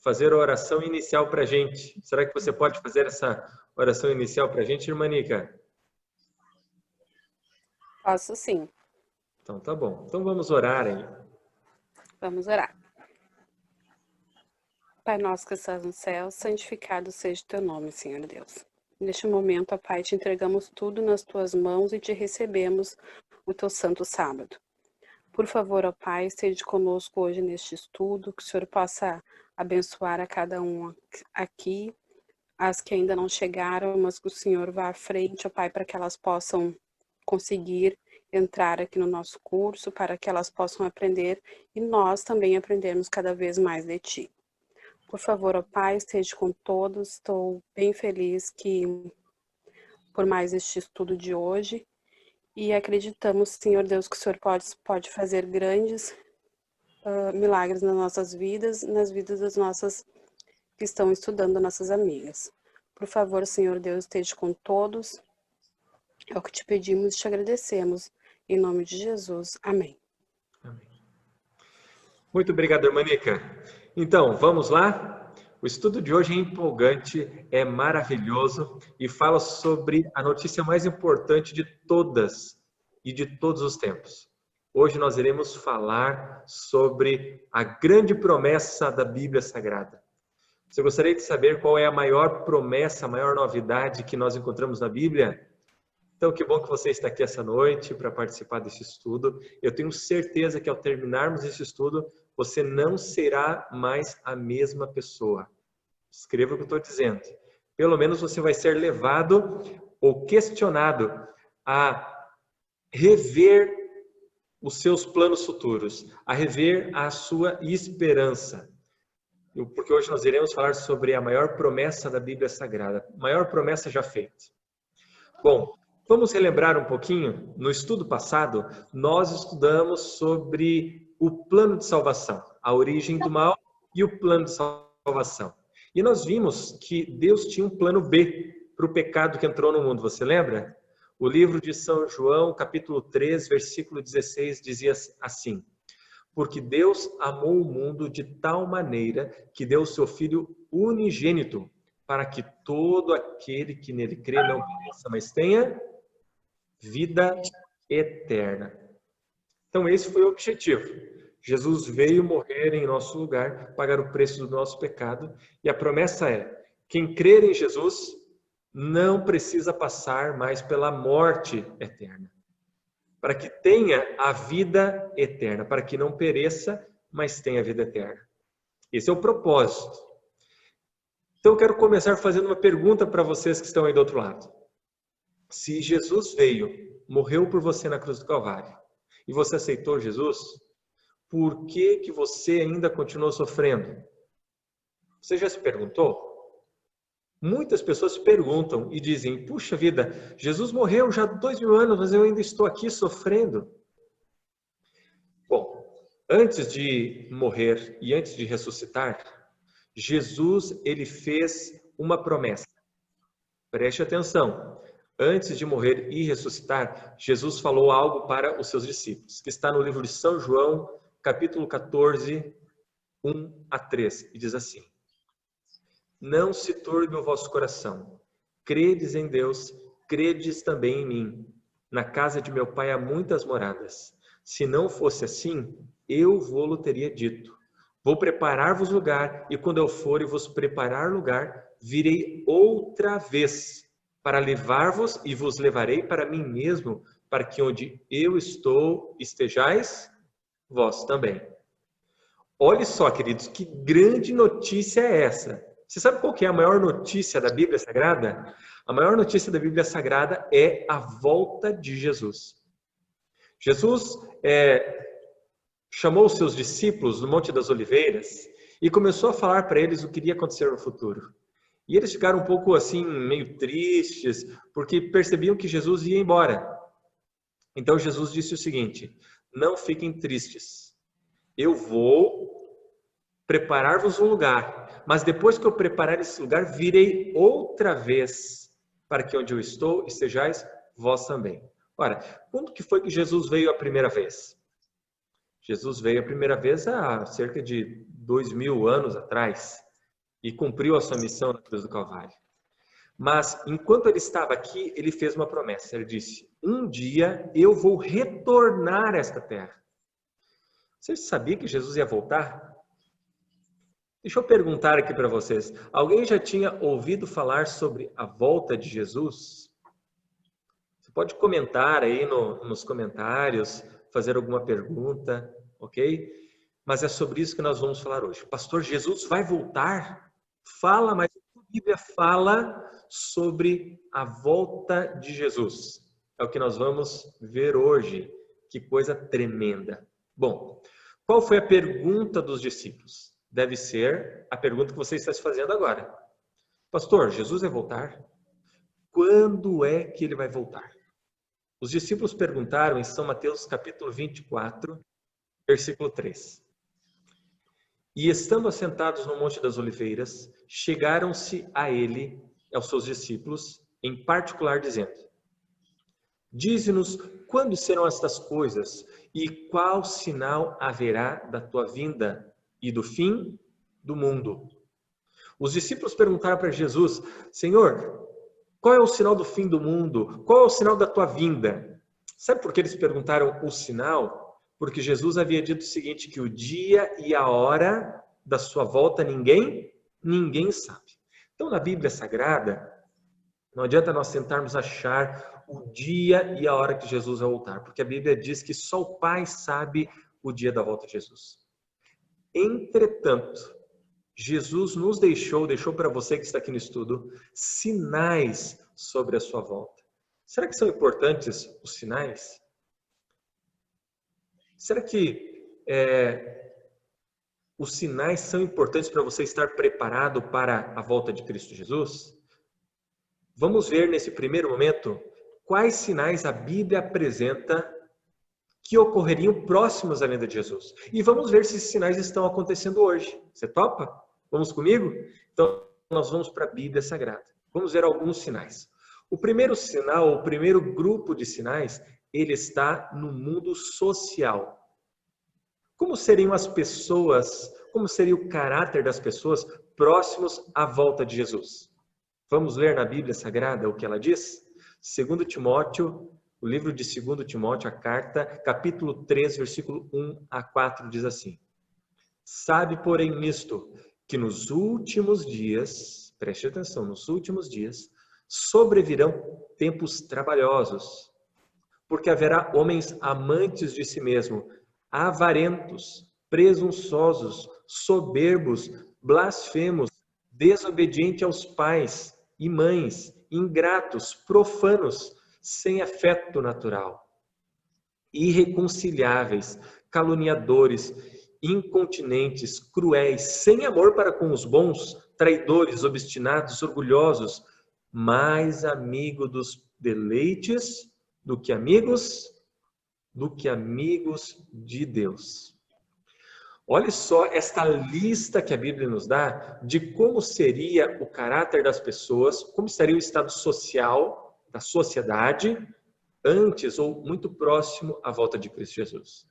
fazer a oração inicial para a gente. Será que você pode fazer essa oração inicial para a gente, irmã Nica? Posso sim. Então tá bom. Então vamos orar aí. Vamos orar. Pai nosso que estás no céu, santificado seja o teu nome, Senhor Deus. Neste momento, ó Pai, te entregamos tudo nas tuas mãos e te recebemos o teu santo sábado. Por favor, ó Pai, esteja conosco hoje neste estudo, que o Senhor possa abençoar a cada um aqui, as que ainda não chegaram, mas que o Senhor vá à frente, ó Pai, para que elas possam conseguir entrar aqui no nosso curso, para que elas possam aprender e nós também aprendermos cada vez mais de Ti. Por favor, ó Pai, esteja com todos. Estou bem feliz por mais este estudo de hoje e acreditamos, Senhor Deus, que o Senhor pode fazer grandes milagres nas nossas vidas, nas vidas das nossas que estão estudando, nossas amigas. Por favor, Senhor Deus, esteja com todos. É o que te pedimos e te agradecemos. Em nome de Jesus. Amém. Amém. Muito obrigado, irmã Nica. Então, vamos lá? O estudo de hoje é empolgante, é maravilhoso e fala sobre a notícia mais importante de todas e de todos os tempos. Hoje nós iremos falar sobre a grande promessa da Bíblia Sagrada. Você gostaria de saber qual é a maior promessa, a maior novidade que nós encontramos na Bíblia? Então, que bom que você está aqui essa noite para participar desse estudo. Eu tenho certeza que ao terminarmos esse estudo, você não será mais a mesma pessoa. Escreva o que eu estou dizendo. Pelo menos você vai ser levado ou questionado a rever os seus planos futuros, a rever a sua esperança. Porque hoje nós iremos falar sobre a maior promessa da Bíblia Sagrada, a maior promessa já feita. Bom, vamos relembrar um pouquinho. No estudo passado, nós estudamos sobre o plano de salvação, a origem do mal e o plano de salvação. E nós vimos que Deus tinha um plano B para o pecado que entrou no mundo, você lembra? O livro de São João, capítulo 3, versículo 16, dizia assim: porque Deus amou o mundo de tal maneira que deu o seu Filho unigênito, para que todo aquele que nele crê não pereça, mas tenha vida eterna. Então esse foi o objetivo. Jesus veio morrer em nosso lugar, pagar o preço do nosso pecado, e a promessa é: quem crer em Jesus não precisa passar mais pela morte eterna, para que tenha a vida eterna, para que não pereça, mas tenha a vida eterna. Esse é o propósito. Então eu quero começar fazendo uma pergunta para vocês que estão aí do outro lado. Se Jesus veio, morreu por você na cruz do Calvário, e você aceitou Jesus, por que você ainda continuou sofrendo? Você já se perguntou? Muitas pessoas se perguntam e dizem: puxa vida, Jesus morreu já há 2000 anos, mas eu ainda estou aqui sofrendo. Bom, antes de morrer e antes de ressuscitar, Jesus ele fez uma promessa. Preste atenção. Antes de morrer e ressuscitar, Jesus falou algo para os seus discípulos, que está no livro de São João, capítulo 14, 1 a 3, e diz assim: não se turbe o vosso coração. Credes em Deus, credes também em mim. Na casa de meu pai há muitas moradas. Se não fosse assim, eu vô-lo teria dito. Vou preparar-vos lugar, e quando eu for e vos preparar lugar, virei outra vez para levar-vos e vos levarei para mim mesmo, para que onde eu estou estejais vós também. Olhe só, queridos, que grande notícia é essa? Você sabe qual que é a maior notícia da Bíblia Sagrada? A maior notícia da Bíblia Sagrada é a volta de Jesus. Jesus chamou os seus discípulos no Monte das Oliveiras e começou a falar para eles o que iria acontecer no futuro. E eles ficaram um pouco assim, meio tristes, porque percebiam que Jesus ia embora. Então Jesus disse o seguinte: não fiquem tristes. Eu vou preparar-vos um lugar, mas depois que eu preparar esse lugar, virei outra vez, para que onde eu estou estejais vós também. Ora, quando que foi que Jesus veio a primeira vez? Jesus veio a primeira vez há cerca de 2000 anos atrás. e cumpriu a sua missão na cruz do Calvário. Mas, enquanto ele estava aqui, ele fez uma promessa. Ele disse, um dia eu vou retornar a esta terra. Você sabia que Jesus ia voltar? Deixa eu perguntar aqui para vocês. Alguém já tinha ouvido falar sobre a volta de Jesus? Você pode comentar aí nos comentários, fazer alguma pergunta, ok? Mas é sobre isso que nós vamos falar hoje. Pastor, Jesus vai voltar? Fala, mas a Bíblia fala sobre a volta de Jesus. É o que nós vamos ver hoje. Que coisa tremenda. Bom, qual foi a pergunta dos discípulos? Deve ser a pergunta que você está se fazendo agora. Pastor, Jesus vai voltar? Quando é que ele vai voltar? Os discípulos perguntaram em São Mateus capítulo 24, versículo 3. E estando assentados no Monte das Oliveiras, chegaram-se a ele, aos seus discípulos, em particular dizendo, dize-nos quando serão estas coisas e qual sinal haverá da tua vinda e do fim do mundo. Os discípulos perguntaram para Jesus, Senhor, qual é o sinal do fim do mundo? Qual é o sinal da tua vinda? Sabe por que eles perguntaram o sinal? Porque Jesus havia dito o seguinte, que o dia e a hora da sua volta ninguém sabe. Então, na Bíblia Sagrada, não adianta nós tentarmos achar o dia e a hora que Jesus vai voltar, porque a Bíblia diz que só o Pai sabe o dia da volta de Jesus. Entretanto, Jesus nos deixou para você que está aqui no estudo, sinais sobre a sua volta. Será que são importantes os sinais? Será que os sinais são importantes para você estar preparado para a volta de Cristo Jesus? Vamos ver nesse primeiro momento quais sinais a Bíblia apresenta que ocorreriam próximos à vinda de Jesus. E vamos ver se esses sinais estão acontecendo hoje. Você topa? Vamos comigo? Então, nós vamos para a Bíblia Sagrada. Vamos ver alguns sinais. O primeiro sinal, o primeiro grupo de sinais, ele está no mundo social. Como seriam as pessoas, como seria o caráter das pessoas próximos à volta de Jesus? Vamos ler na Bíblia Sagrada o que ela diz? 2 Timóteo, o livro de 2 Timóteo, a carta, capítulo 3, versículo 1 a 4, diz assim. Sabe, porém, nisto, que nos últimos dias, preste atenção, nos últimos dias, sobrevirão tempos trabalhosos, porque haverá homens amantes de si mesmo, avarentos, presunçosos, soberbos, blasfemos, desobedientes aos pais e mães, ingratos, profanos, sem afeto natural, irreconciliáveis, caluniadores, incontinentes, cruéis, sem amor para com os bons, traidores, obstinados, orgulhosos, mais amigo dos deleites do que amigos de Deus. Olha só esta lista que a Bíblia nos dá de como seria o caráter das pessoas, como seria o estado social da sociedade antes ou muito próximo à volta de Cristo Jesus.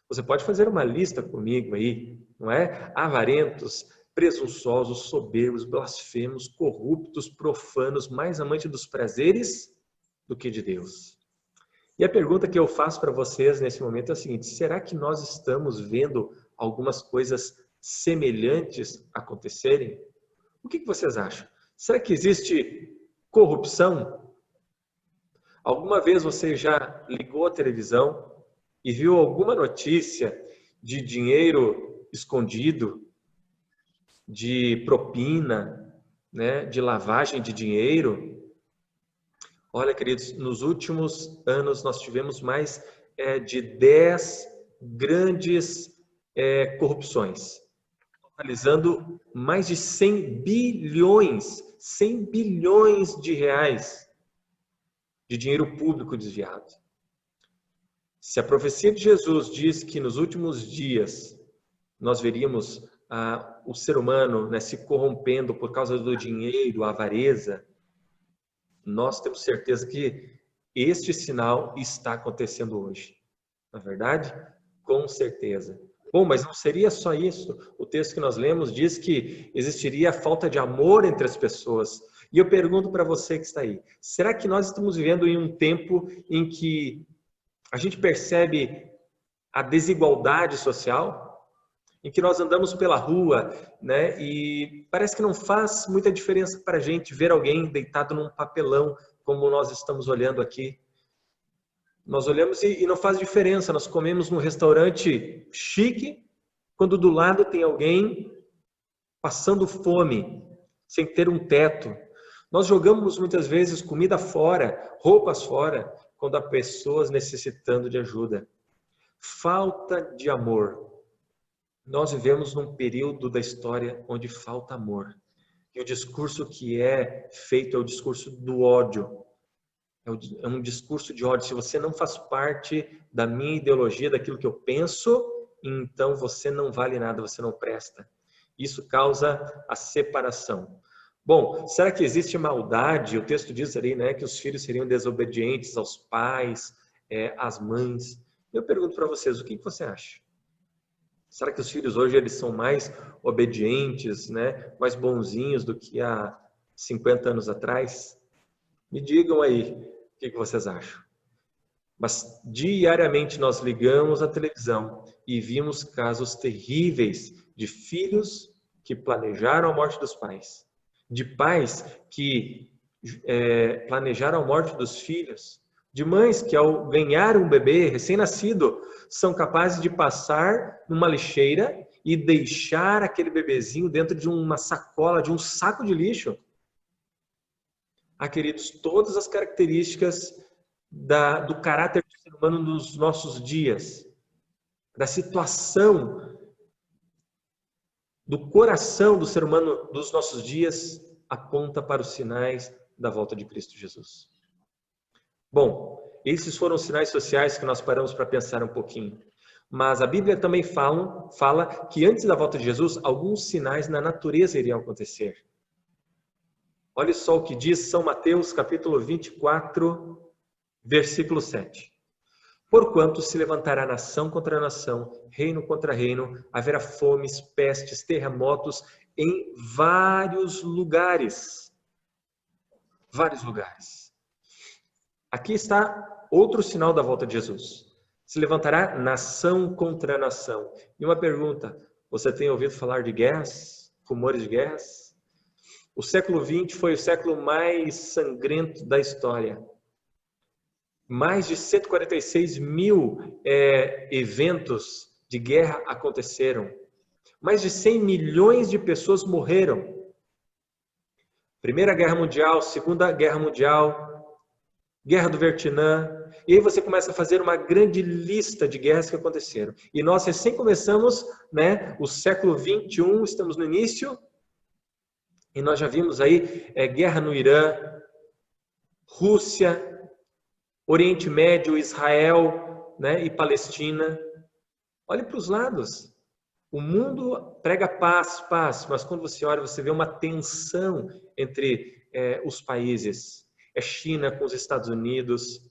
Você pode fazer uma lista comigo aí, não é? Avarentos, presunçosos, soberbos, blasfemos, corruptos, profanos, mais amantes dos prazeres do que de Deus. E a pergunta que eu faço para vocês nesse momento é a seguinte, será que nós estamos vendo algumas coisas semelhantes acontecerem? O que vocês acham? Será que existe corrupção? Alguma vez você já ligou a televisão e viu alguma notícia de dinheiro escondido, de propina, né, de lavagem de dinheiro? Olha, queridos, nos últimos anos nós tivemos mais de 10 grandes corrupções, totalizando mais de 100 bilhões de reais de dinheiro público desviado. Se a profecia de Jesus diz que nos últimos dias nós veríamos o ser humano, né, se corrompendo por causa do dinheiro, a avareza, nós temos certeza que este sinal está acontecendo hoje. Na verdade, com certeza. Bom, mas não seria só isso. O texto que nós lemos diz que existiria falta de amor entre as pessoas. E eu pergunto para você que está aí, será que nós estamos vivendo em um tempo em que a gente percebe a desigualdade social? Em que nós andamos pela rua, né, e parece que não faz muita diferença para a gente ver alguém deitado num papelão, como nós estamos olhando aqui. Nós olhamos e não faz diferença. Nós comemos num restaurante chique, quando do lado tem alguém passando fome, sem ter um teto. Nós jogamos muitas vezes comida fora, roupas fora, quando há pessoas necessitando de ajuda. Falta de amor. Nós vivemos num período da história onde falta amor. E o discurso que é feito é o discurso do ódio. É um discurso de ódio. Se você não faz parte da minha ideologia, daquilo que eu penso, então você não vale nada, você não presta. Isso causa a separação. Bom, será que existe maldade? O texto diz ali, né, que os filhos seriam desobedientes aos pais, às mães. Eu pergunto para vocês, o que você acha? Será que os filhos hoje eles são mais obedientes, né, mais bonzinhos do que há 50 anos atrás? Me digam aí o que vocês acham. Mas diariamente nós ligamos a televisão e vimos casos terríveis de filhos que planejaram a morte dos pais, de pais que planejaram a morte dos filhos, de mães que ao ganhar um bebê recém-nascido são capazes de passar numa lixeira e deixar aquele bebezinho dentro de uma sacola, de um saco de lixo. Queridos, todas as características do caráter do ser humano nos nossos dias, da situação, do coração do ser humano dos nossos dias, aponta para os sinais da volta de Cristo Jesus. Bom, esses foram os sinais sociais que nós paramos para pensar um pouquinho. Mas a Bíblia também fala que antes da volta de Jesus, alguns sinais na natureza iriam acontecer. Olha só o que diz São Mateus, capítulo 24, versículo 7. Porquanto se levantará nação contra nação, reino contra reino, haverá fomes, pestes, terremotos em vários lugares. Vários lugares. Aqui está outro sinal da volta de Jesus. Se levantará nação contra nação. E uma pergunta, você tem ouvido falar de guerras? Rumores de guerras? O século XX foi o século mais sangrento da história. Mais de 146 mil eventos de guerra aconteceram. Mais de 100 milhões de pessoas morreram. Primeira Guerra Mundial, Segunda Guerra Mundial, Guerra do Vietnã. E aí você começa a fazer uma grande lista de guerras que aconteceram. E nós recém começamos, né, o século XXI, estamos no início, e nós já vimos aí guerra no Irã, Rússia, Oriente Médio, Israel, né, e Palestina. Olhe para os lados. O mundo prega paz, paz, mas quando você olha, você vê uma tensão entre os países. China com os Estados Unidos.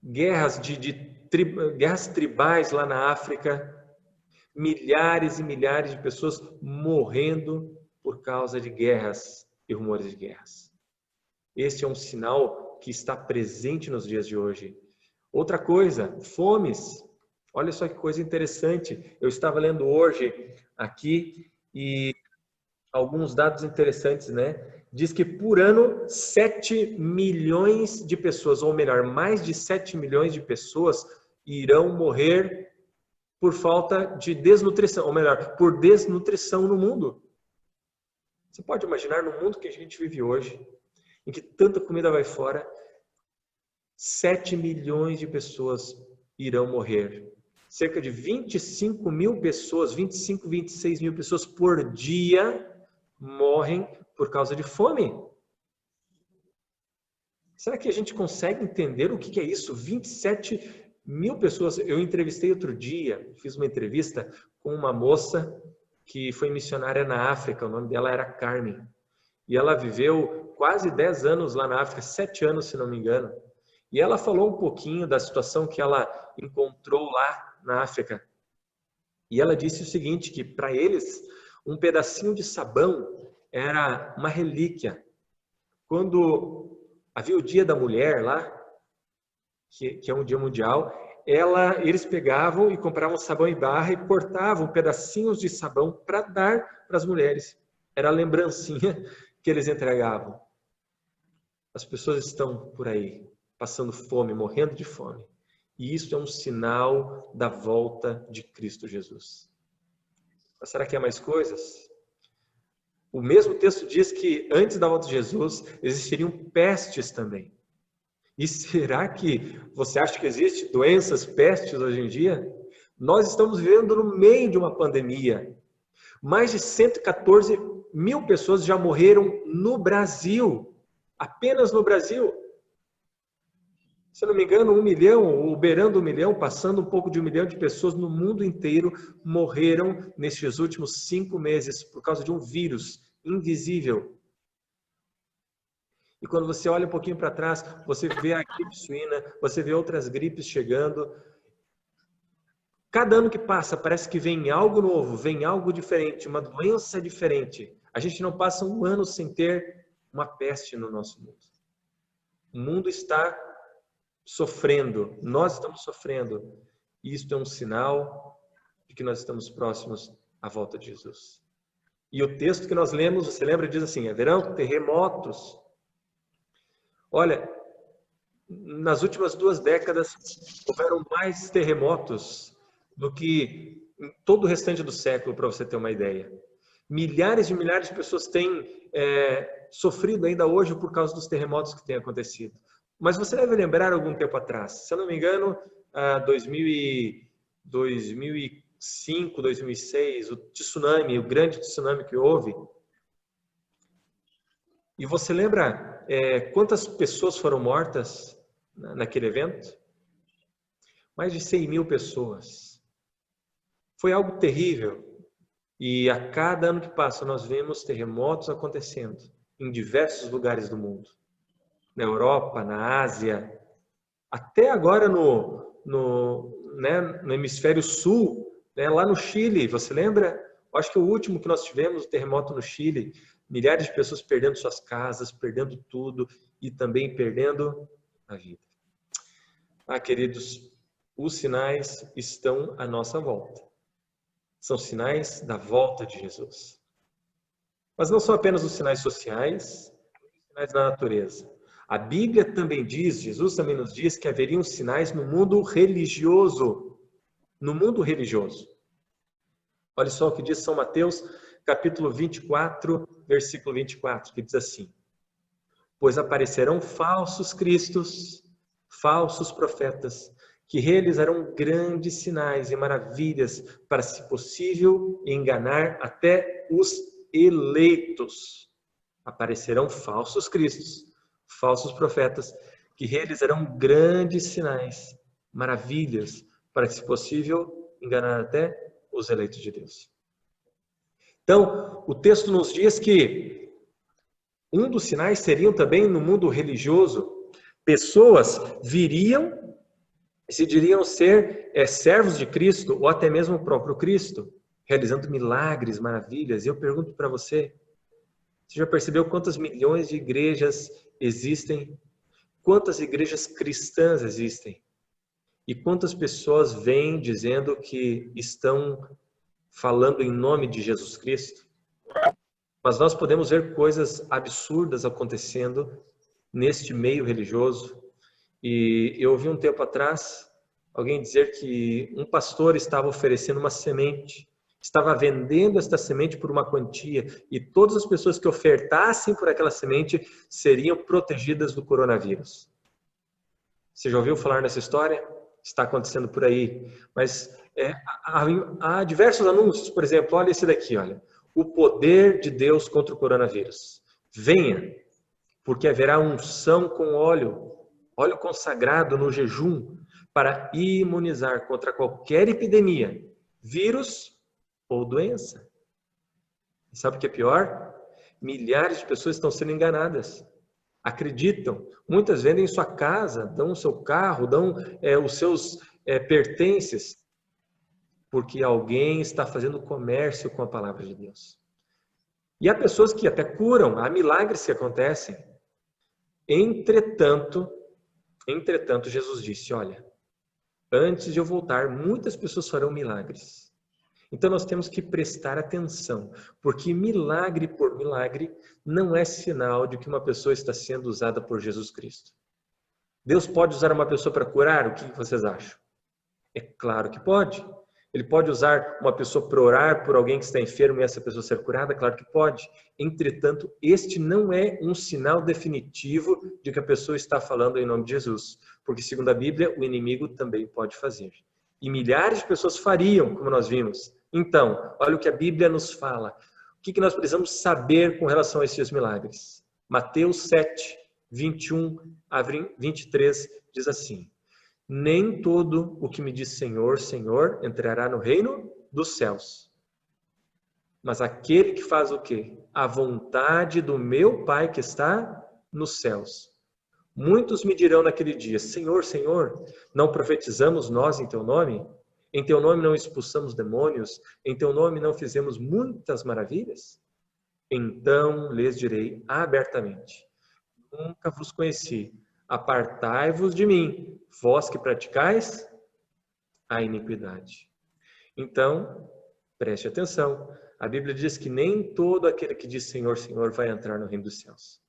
Guerras guerras tribais lá na África. Milhares e milhares de pessoas morrendo por causa de guerras e rumores de guerras. Este é um sinal que está presente nos dias de hoje. Outra coisa, fomes. Olha só que coisa interessante. Eu estava lendo hoje aqui e alguns dados interessantes, né? Diz que por ano 7 milhões de pessoas, ou melhor, mais de 7 milhões de pessoas irão morrer por falta de desnutrição, ou melhor, por desnutrição no mundo. Você pode imaginar no mundo que a gente vive hoje, em que tanta comida vai fora, 7 milhões de pessoas irão morrer. Cerca de 25 mil pessoas, 25, 26 mil pessoas por dia morrem por causa de fome. Será que a gente consegue entender o que é isso? 27 mil pessoas. Eu entrevistei outro dia, fiz uma entrevista com uma moça que foi missionária na África, o nome dela era Carmen. E ela viveu quase 10 anos lá na África, 7 anos se não me engano. E ela falou um pouquinho da situação que ela encontrou lá. na África. E ela disse o seguinte, que para eles, um pedacinho de sabão era uma relíquia. Quando havia o Dia da Mulher lá, que é um dia mundial, eles pegavam e compravam sabão em barra e cortavam pedacinhos de sabão para dar para as mulheres. Era a lembrancinha que eles entregavam. As pessoas estão por aí, passando fome, morrendo de fome. E isso é um sinal da volta de Cristo Jesus. Mas será que há mais coisas? O mesmo texto diz que antes da volta de Jesus existiriam pestes também. E será que você acha que existem doenças, pestes hoje em dia? Nós estamos vivendo no meio de uma pandemia. Mais de 114 mil pessoas já morreram no Brasil. Apenas no Brasil. Se eu não me engano, 1 milhão, ou beirando 1 milhão, passando um pouco de 1 milhão de pessoas no mundo inteiro morreram nestes últimos 5 meses por causa de um vírus invisível. E quando você olha um pouquinho para trás, você vê a gripe suína, você vê outras gripes chegando. Cada ano que passa, parece que vem algo novo, vem algo diferente, uma doença diferente. A gente não passa um ano sem ter uma peste no nosso mundo. O mundo está sofrendo, nós estamos sofrendo. E isto é um sinal de que nós estamos próximos à volta de Jesus. E o texto que nós lemos, você lembra, diz assim, haverão terremotos. Olha, nas últimas 2 décadas, houveram mais terremotos do que em todo o restante do século, para você ter uma ideia. Milhares e milhares de pessoas têm sofrido ainda hoje por causa dos terremotos que têm acontecido. Mas você deve lembrar algum tempo atrás, se eu não me engano, 2005, 2006, o tsunami, o grande tsunami que houve. E você lembra quantas pessoas foram mortas naquele evento? Mais de 100 mil pessoas. Foi algo terrível. E a cada ano que passa, nós vemos terremotos acontecendo em diversos lugares do mundo. Na Europa, na Ásia, até agora no hemisfério sul, lá no Chile, você lembra? Eu acho que o último que nós tivemos, o terremoto no Chile, milhares de pessoas perdendo suas casas, perdendo tudo e também perdendo a vida. Queridos, os sinais estão à nossa volta. São sinais da volta de Jesus. Mas não são apenas os sinais sociais, os sinais da natureza. A Bíblia também diz, Jesus também nos diz que haveriam sinais no mundo religioso. No mundo religioso. Olha só o que diz São Mateus, capítulo 24, versículo 24, que diz assim: pois aparecerão falsos cristos, falsos profetas, que realizarão grandes sinais e maravilhas para, se possível, enganar até os eleitos. Aparecerão falsos cristos, falsos profetas, que realizarão grandes sinais, maravilhas, para, se possível, enganar até os eleitos de Deus. Então, o texto nos diz que um dos sinais seriam também no mundo religioso. Pessoas viriam se diriam ser servos de Cristo, ou até mesmo o próprio Cristo, realizando milagres, maravilhas. E eu pergunto para você, você já percebeu quantas milhões de igrejas existem? Quantas igrejas cristãs existem? E quantas pessoas vêm dizendo que estão falando em nome de Jesus Cristo? Mas nós podemos ver coisas absurdas acontecendo neste meio religioso. E eu ouvi um tempo atrás alguém dizer que um pastor estava oferecendo uma semente, estava vendendo esta semente por uma quantia, e todas as pessoas que ofertassem por aquela semente seriam protegidas do coronavírus. Você já ouviu falar nessa história? Está acontecendo por aí. Mas há diversos anúncios, por exemplo, olha esse daqui, olha. O poder de Deus contra o coronavírus. Venha, porque haverá unção com óleo consagrado no jejum, para imunizar contra qualquer epidemia, vírus ou doença. E sabe o que é pior? Milhares de pessoas estão sendo enganadas. Acreditam. Muitas vendem sua casa, dão o seu carro, dão os seus pertences porque alguém está fazendo comércio com a palavra de Deus. E há pessoas que até curam, há milagres que acontecem. Entretanto, Jesus disse, olha, antes de eu voltar, muitas pessoas farão milagres. Então nós temos que prestar atenção, porque milagre por milagre não é sinal de que uma pessoa está sendo usada por Jesus Cristo. Deus pode usar uma pessoa para curar? O que vocês acham? É claro que pode. Ele pode usar uma pessoa para orar por alguém que está enfermo e essa pessoa ser curada? Claro que pode. Entretanto, este não é um sinal definitivo de que a pessoa está falando em nome de Jesus. Porque, segundo a Bíblia, o inimigo também pode fazer. E milhares de pessoas fariam, como nós vimos. Então, olha o que a Bíblia nos fala. O que nós precisamos saber com relação a esses milagres? Mateus 7, 21 a 23 diz assim: nem todo o que me diz Senhor, Senhor, entrará no reino dos céus. Mas aquele que faz o quê? A vontade do meu Pai que está nos céus. Muitos me dirão naquele dia, Senhor, Senhor, não profetizamos nós em teu nome? Em teu nome não expulsamos demônios? Em teu nome não fizemos muitas maravilhas? Então lhes direi abertamente, nunca vos conheci. Apartai-vos de mim, vós que praticais a iniquidade. Então, preste atenção. A Bíblia diz que nem todo aquele que diz Senhor, Senhor vai entrar no reino dos céus.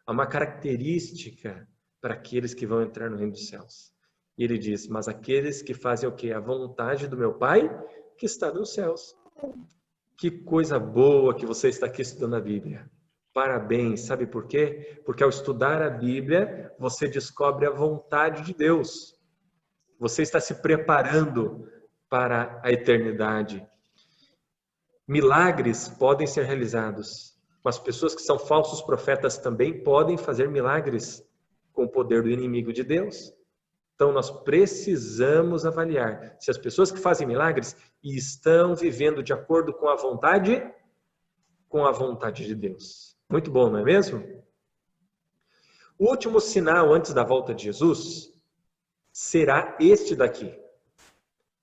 Há uma característica para aqueles que vão entrar no reino dos céus. E ele diz, mas aqueles que fazem o quê? A vontade do meu Pai que está nos céus. Que coisa boa que você está aqui estudando a Bíblia. Parabéns, sabe por quê? Porque ao estudar a Bíblia, você descobre a vontade de Deus. Você está se preparando para a eternidade. Milagres podem ser realizados, mas pessoas que são falsos profetas também podem fazer milagres com o poder do inimigo de Deus. Então nós precisamos avaliar se as pessoas que fazem milagres estão vivendo de acordo com a vontade de Deus. Muito bom, não é mesmo? O último sinal antes da volta de Jesus será este daqui.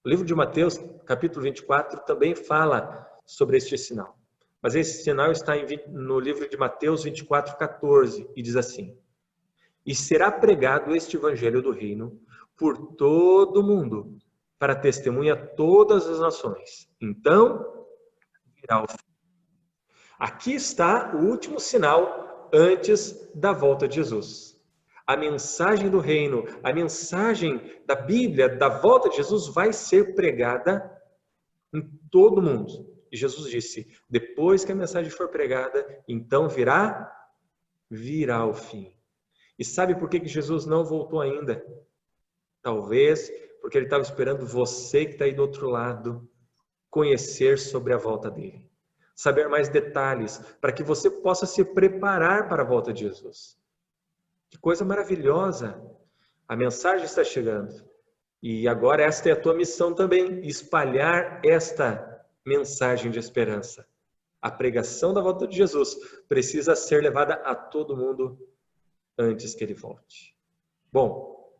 O livro de Mateus, capítulo 24, também fala sobre este sinal. Mas esse sinal está no livro de Mateus 24, 14, e diz assim: e será pregado este evangelho do reino por todo o mundo, para testemunha a todas as nações. Então, virá o fim. Aqui está o último sinal antes da volta de Jesus. A mensagem do reino, a mensagem da Bíblia, da volta de Jesus, vai ser pregada em todo o mundo. E Jesus disse, depois que a mensagem for pregada, então virá o fim. E sabe por que Jesus não voltou ainda? Talvez porque ele estava esperando você que está aí do outro lado conhecer sobre a volta dele. Saber mais detalhes, para que você possa se preparar para a volta de Jesus. Que coisa maravilhosa! A mensagem está chegando. E agora esta é a tua missão também, espalhar esta mensagem de esperança. A pregação da volta de Jesus precisa ser levada a todo mundo antes que ele volte. Bom,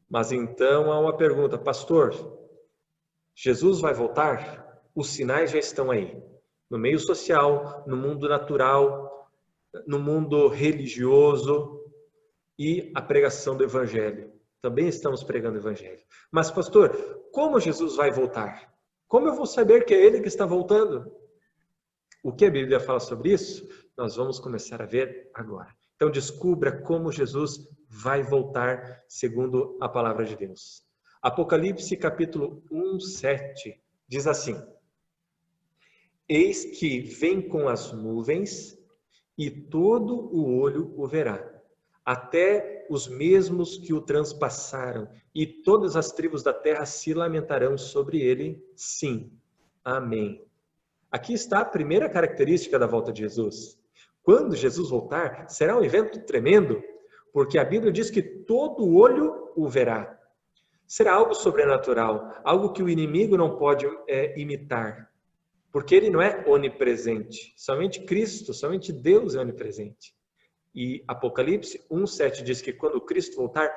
mas então há uma pergunta, pastor, Jesus vai voltar? Os sinais já estão aí. No meio social, no mundo natural, no mundo religioso e a pregação do evangelho. Também estamos pregando o evangelho. Mas pastor, como Jesus vai voltar? Como eu vou saber que é ele que está voltando? O que a Bíblia fala sobre isso? Nós vamos começar a ver agora. Então descubra como Jesus vai voltar segundo a palavra de Deus. Apocalipse capítulo 1, 7 diz assim: eis que vem com as nuvens e todo o olho o verá, até os mesmos que o transpassaram, e todas as tribos da terra se lamentarão sobre ele. Sim, amém. Aqui está a primeira característica da volta de Jesus. Quando Jesus voltar, será um evento tremendo, porque a Bíblia diz que todo olho o verá. Será algo sobrenatural, algo que o inimigo não pode imitar, porque ele não é onipresente. Somente Cristo, somente Deus é onipresente. E Apocalipse 1,7 diz que quando Cristo voltar,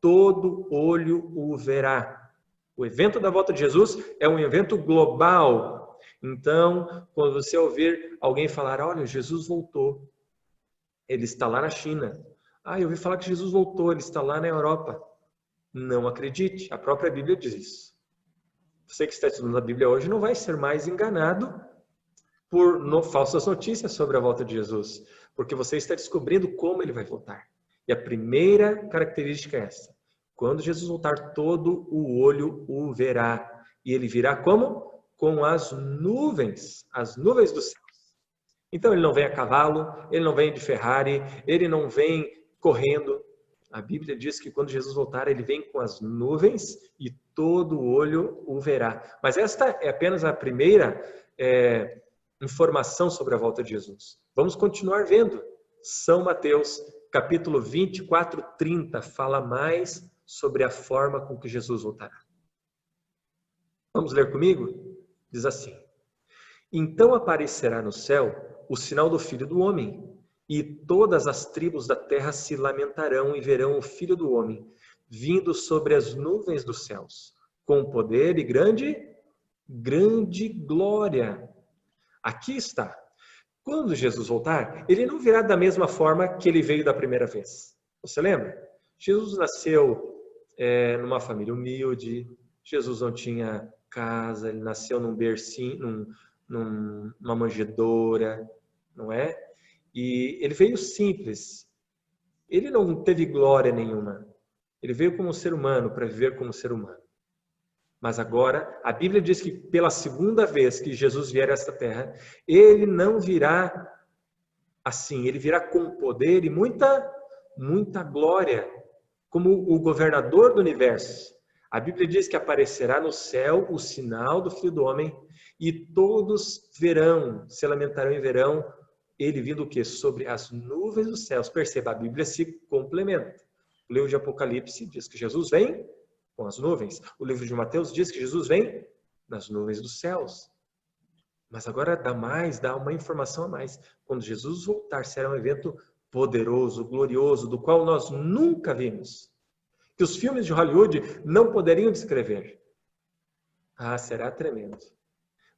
todo olho o verá. O evento da volta de Jesus é um evento global. Então, quando você ouvir alguém falar, olha, Jesus voltou, ele está lá na China. Eu ouvi falar que Jesus voltou, ele está lá na Europa. Não acredite, a própria Bíblia diz isso. Você que está estudando a Bíblia hoje não vai ser mais enganado por falsas notícias sobre a volta de Jesus, porque você está descobrindo como ele vai voltar. E a primeira característica é essa. Quando Jesus voltar, todo o olho o verá. E ele virá como? Com as nuvens dos céus. Então ele não vem a cavalo, ele não vem de Ferrari, ele não vem correndo. A Bíblia diz que quando Jesus voltar, ele vem com as nuvens e todo o olho o verá. Mas esta é apenas a primeira informação sobre a volta de Jesus. Vamos continuar vendo. São Mateus, capítulo 24, 30, fala mais sobre a forma com que Jesus voltará. Vamos ler comigo? Diz assim: Então aparecerá no céu o sinal do Filho do Homem, e todas as tribos da terra se lamentarão e verão o Filho do Homem vindo sobre as nuvens dos céus, com poder e grande glória. Aqui está. Quando Jesus voltar, ele não virá da mesma forma que ele veio da primeira vez. Você lembra? Jesus nasceu numa família humilde, Jesus não tinha casa, ele nasceu num bercinho, numa manjedoura, não é? E ele veio simples. Ele não teve glória nenhuma. Ele veio como um ser humano, para viver como ser humano. Mas agora, a Bíblia diz que pela segunda vez que Jesus vier a esta terra, ele não virá assim, ele virá com poder e muita glória, como o governador do universo. A Bíblia diz que aparecerá no céu o sinal do Filho do Homem e todos verão, se lamentarão e verão ele vindo o quê? Sobre as nuvens dos céus. Perceba, a Bíblia se complementa. O livro de Apocalipse diz que Jesus vem com as nuvens. O livro de Mateus diz que Jesus vem nas nuvens dos céus. Mas agora dá uma informação a mais. Quando Jesus voltar, será um evento poderoso, glorioso, do qual nós nunca vimos. Que os filmes de Hollywood não poderiam descrever. Será tremendo.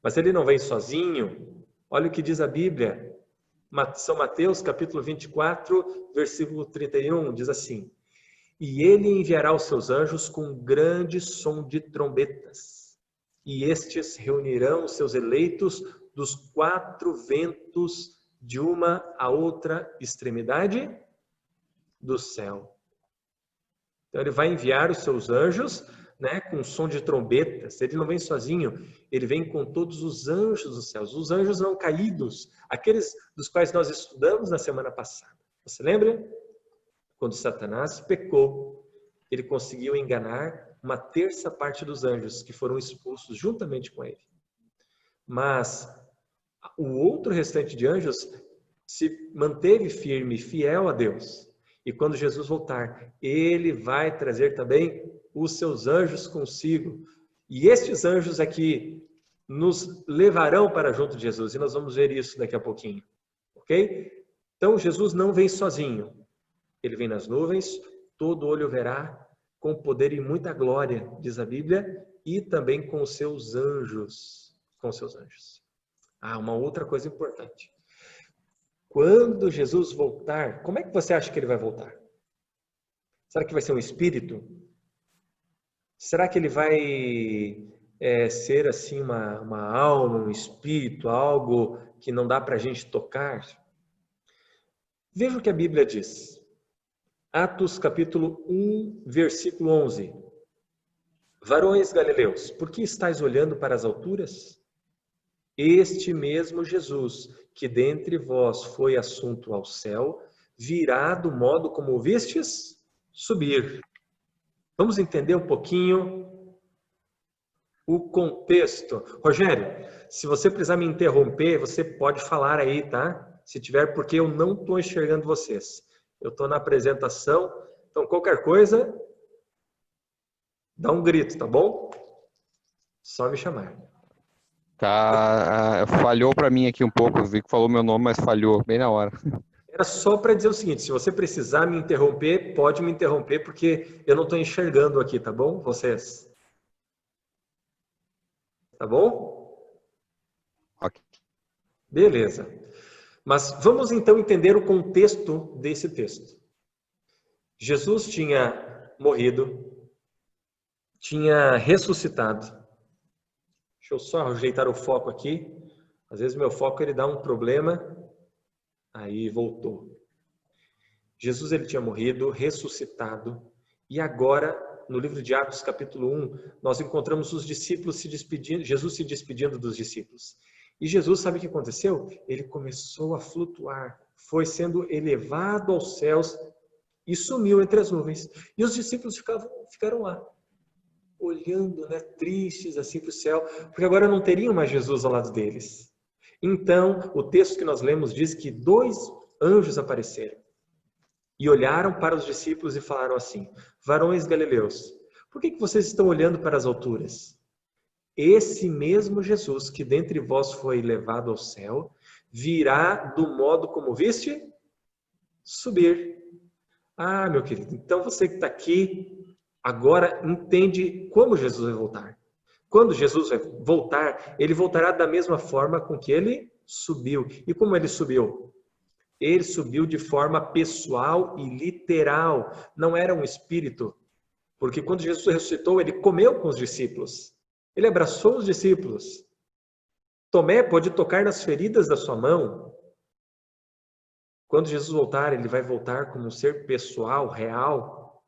Mas ele não vem sozinho. Olha o que diz a Bíblia. São Mateus, capítulo 24, versículo 31, diz assim: E ele enviará os seus anjos com grande som de trombetas, e estes reunirão os seus eleitos dos quatro ventos de uma a outra extremidade do céu. Então ele vai enviar os seus anjos, com som de trombetas. Ele não vem sozinho, ele vem com todos os anjos dos céus, os anjos não caídos, aqueles dos quais nós estudamos na semana passada. Você lembra? Quando Satanás pecou, ele conseguiu enganar uma terça parte dos anjos que foram expulsos juntamente com ele. Mas o outro restante de anjos se manteve firme, fiel a Deus. E quando Jesus voltar, ele vai trazer também os seus anjos consigo. E estes anjos aqui nos levarão para junto de Jesus. E nós vamos ver isso daqui a pouquinho. Ok? Então, Jesus não vem sozinho. Ele vem nas nuvens, todo olho verá, com poder e muita glória, diz a Bíblia, e também com os seus anjos. Com os seus anjos. Uma outra coisa importante. Quando Jesus voltar, como é que você acha que ele vai voltar? Será que vai ser um espírito? Será que ele vai ser assim uma alma, um espírito, algo que não dá para a gente tocar? Veja o que a Bíblia diz. Atos capítulo 1, versículo 11. Varões galileus, por que estáis olhando para as alturas? Este mesmo Jesus, que dentre vós foi assunto ao céu, virá do modo como o vistes subir. Vamos entender um pouquinho o contexto. Rogério, se você precisar me interromper, você pode falar aí, tá? Se tiver, porque eu não estou enxergando vocês. Eu estou na apresentação, então qualquer coisa, dá um grito, tá bom? Só me chamar. Tá, falhou para mim aqui um pouco, eu vi que falou meu nome, mas falhou bem na hora. Era só para dizer o seguinte, se você precisar me interromper, pode me interromper, porque eu não estou enxergando aqui, tá bom? Vocês. Tá bom? Ok. Beleza. Mas vamos então entender o contexto desse texto. Jesus tinha morrido, tinha ressuscitado. Deixa eu só ajeitar o foco aqui. Às vezes meu foco ele dá um problema. Aí voltou. Jesus ele tinha morrido, ressuscitado. E agora, no livro de Atos capítulo 1, nós encontramos os discípulos se despedindo, Jesus se despedindo dos discípulos. E Jesus, sabe o que aconteceu? Ele começou a flutuar, foi sendo elevado aos céus e sumiu entre as nuvens. E os discípulos ficaram lá, olhando, né, tristes assim para o céu, porque agora não teriam mais Jesus ao lado deles. Então, o texto que nós lemos diz que 2 anjos apareceram e olharam para os discípulos e falaram assim: varões galileus, por que vocês estão olhando para as alturas? Esse mesmo Jesus que dentre vós foi levado ao céu, virá do modo como viste subir. Ah, meu querido, então você que está aqui agora entende como Jesus vai voltar. Quando Jesus vai voltar, ele voltará da mesma forma com que ele subiu. E como ele subiu? Ele subiu de forma pessoal e literal. Não era um espírito. Porque quando Jesus ressuscitou, ele comeu com os discípulos. Ele abraçou os discípulos. Tomé pôde tocar nas feridas da sua mão. Quando Jesus voltar, ele vai voltar como um ser pessoal, real,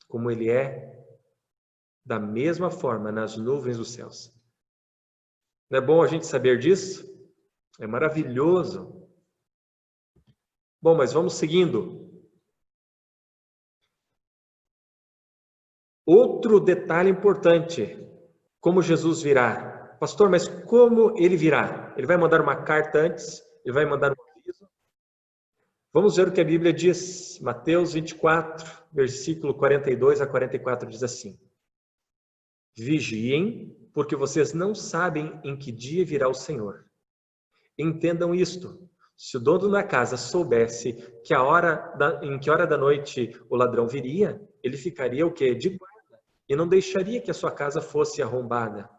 como ele é, da mesma forma, nas nuvens dos céus. Não é bom a gente saber disso? É maravilhoso. Bom, mas vamos seguindo. Outro detalhe importante, como Jesus virá. Pastor, mas como ele virá? Ele vai mandar uma carta antes? Ele vai mandar um aviso? Vamos ver o que a Bíblia diz. Mateus 24, versículo 42 a 44 diz assim: vigiem, porque vocês não sabem em que dia virá o Senhor. Entendam isto. Se o dono da casa soubesse que em que hora da noite o ladrão viria, ele ficaria o quê? De guarda, e não deixaria que a sua casa fosse arrombada.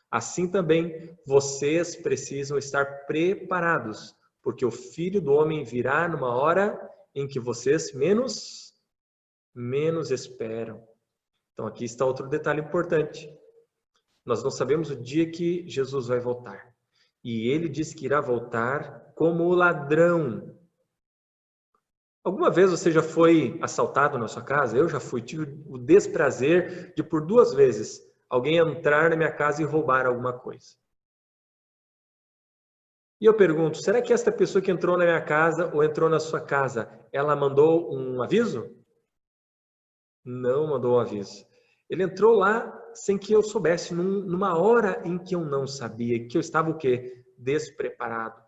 Assim também, vocês precisam estar preparados, porque o Filho do Homem virá numa hora em que vocês menos esperam. Então aqui está outro detalhe importante. Nós não sabemos o dia que Jesus vai voltar. E ele diz que irá voltar como o ladrão. Alguma vez você já foi assaltado na sua casa? Eu já fui. Tive o desprazer de, por 2 vezes, alguém entrar na minha casa e roubar alguma coisa. E eu pergunto, será que esta pessoa que entrou na minha casa ou entrou na sua casa, ela mandou um aviso? Não mandou um aviso. Ele entrou lá sem que eu soubesse, numa hora em que eu não sabia, que eu estava o quê? Despreparado.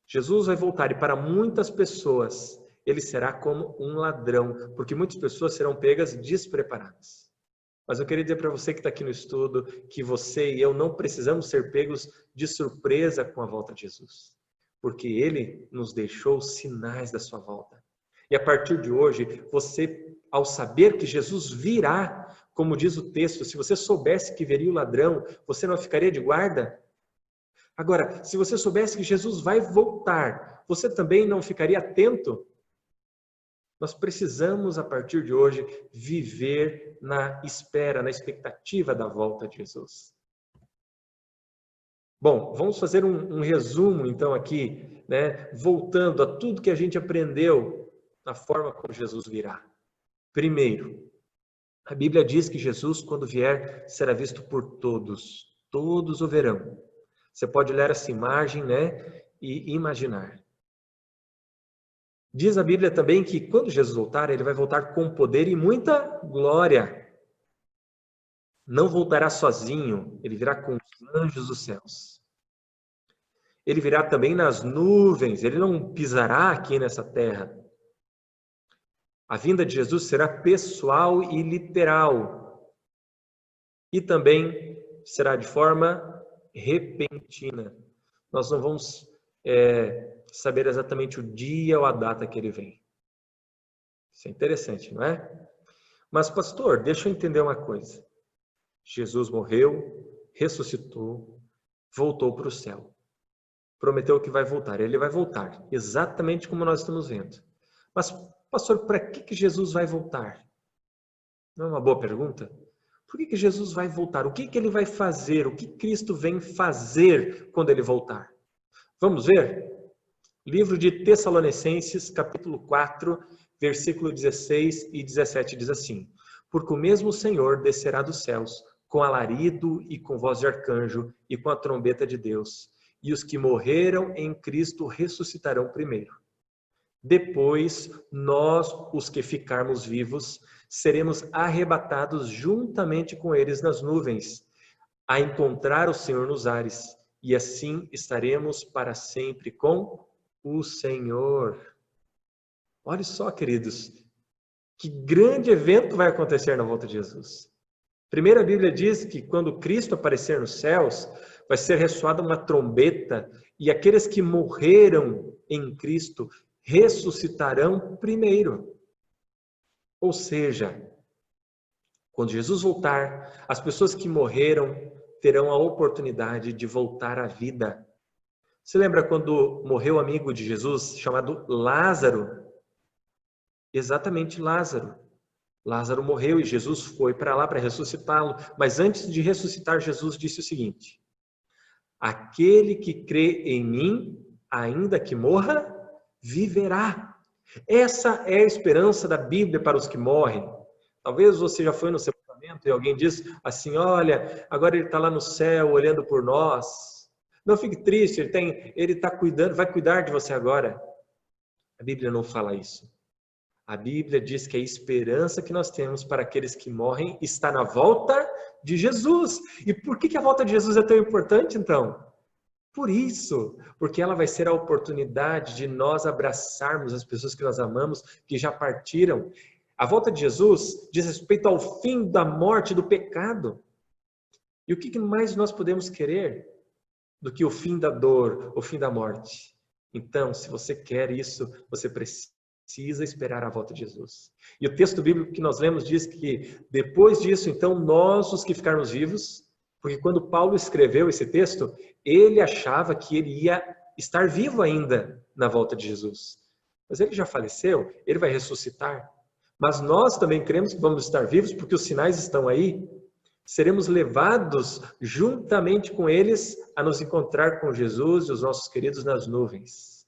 Jesus vai voltar e para muitas pessoas ele será como um ladrão, porque muitas pessoas serão pegas despreparadas. Mas eu queria dizer para você que está aqui no estudo que você e eu não precisamos ser pegos de surpresa com a volta de Jesus, porque ele nos deixou sinais da sua volta. E a partir de hoje, você, ao saber que Jesus virá, como diz o texto, se você soubesse que viria o ladrão, você não ficaria de guarda? Agora, se você soubesse que Jesus vai voltar, você também não ficaria atento? Nós precisamos, a partir de hoje, viver na espera, na expectativa da volta de Jesus. Bom, vamos fazer um resumo, então, aqui, né? Voltando a tudo que a gente aprendeu na forma como Jesus virá. Primeiro, a Bíblia diz que Jesus, quando vier, será visto por todos. Todos o verão. Você pode ler essa imagem, né, e imaginar. Diz a Bíblia também que quando Jesus voltar, ele vai voltar com poder e muita glória. Não voltará sozinho, ele virá com os anjos dos céus. Ele virá também nas nuvens, ele não pisará aqui nessa terra. A vinda de Jesus será pessoal e literal. E também será de forma repentina. Nós não vamos saber exatamente o dia ou a data que ele vem. Isso é interessante, não é? Mas, pastor, deixa eu entender uma coisa. Jesus morreu, ressuscitou, voltou para o céu. Prometeu que vai voltar. Ele vai voltar, exatamente como nós estamos vendo. Mas, pastor, para que Jesus vai voltar? Não é uma boa pergunta? Por que Jesus vai voltar? O que ele vai fazer? O que Cristo vem fazer quando ele voltar? Vamos ver? Livro de Tessalonicenses, capítulo 4, versículo 16 e 17 diz assim: Porque o mesmo Senhor descerá dos céus, com alarido e com voz de arcanjo e com a trombeta de Deus, e os que morreram em Cristo ressuscitarão primeiro. Depois, nós, os que ficarmos vivos, seremos arrebatados juntamente com eles nas nuvens, a encontrar o Senhor nos ares, e assim estaremos para sempre com o Senhor. Olha só, queridos, que grande evento vai acontecer na volta de Jesus. Primeiro, a Bíblia diz que quando Cristo aparecer nos céus, vai ser ressoada uma trombeta e aqueles que morreram em Cristo ressuscitarão primeiro. Ou seja, quando Jesus voltar, as pessoas que morreram terão a oportunidade de voltar à vida. Você lembra quando morreu o amigo de Jesus chamado Lázaro? Exatamente, Lázaro. Lázaro morreu e Jesus foi para lá para ressuscitá-lo. Mas antes de ressuscitar, Jesus disse o seguinte: aquele que crê em mim, ainda que morra, viverá. Essa é a esperança da Bíblia para os que morrem. Talvez você já foi no sepultamento e alguém diz assim: olha, agora ele está lá no céu olhando por nós. Não fique triste, ele está cuidando, vai cuidar de você agora. A Bíblia não fala isso. A Bíblia diz que a esperança que nós temos para aqueles que morrem está na volta de Jesus. E por que a volta de Jesus é tão importante, então? Por isso, porque ela vai ser a oportunidade de nós abraçarmos as pessoas que nós amamos, que já partiram. A volta de Jesus diz respeito ao fim da morte, do pecado. E o que mais nós podemos querer do que o fim da dor, o fim da morte? Então, se você quer isso, você precisa esperar a volta de Jesus. E o texto bíblico que nós lemos diz que depois disso, então, nós, os que ficarmos vivos, porque quando Paulo escreveu esse texto, ele achava que ele ia estar vivo ainda na volta de Jesus. Mas ele já faleceu, ele vai ressuscitar. Mas nós também cremos que vamos estar vivos porque os sinais estão aí. Seremos levados juntamente com eles a nos encontrar com Jesus e os nossos queridos nas nuvens.